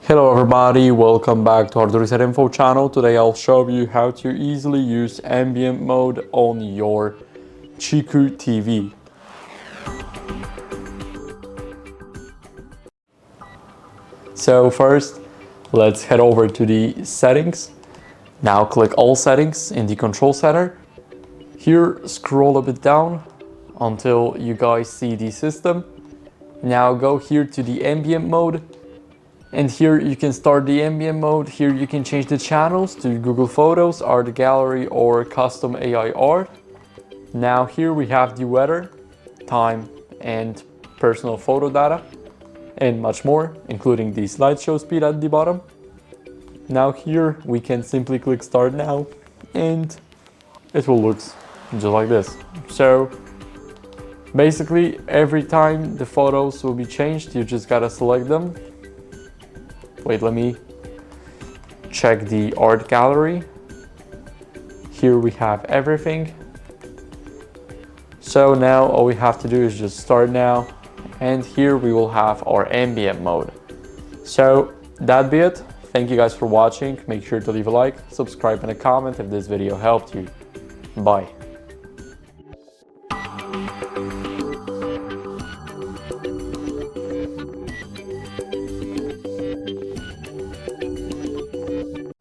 Hello everybody, welcome back to HardReset.Info channel. Today I'll show you how to easily use ambient mode on your CHiQ TV. So first, let's head over to the settings. Now click all settings in the control center. Here, scroll a bit down until you guys see the system. Now go here to the ambient mode. And here you can start the ambient mode. Here you can change the channels to Google Photos, Art Gallery, or Custom AI Art. Now here we have the weather, time, and personal photo data, and much more, including the slideshow speed at the bottom. Now here we can simply click Start Now, and it will look just like this. So basically every time the photos will be changed, you just gotta select them. Wait, let me check the art gallery. Here we have everything. So now all we have to do is just start now. And here we will have our ambient mode. So that'd be it. Thank you guys for watching. Make sure to leave a like, subscribe, and a comment if this video helped you. Bye.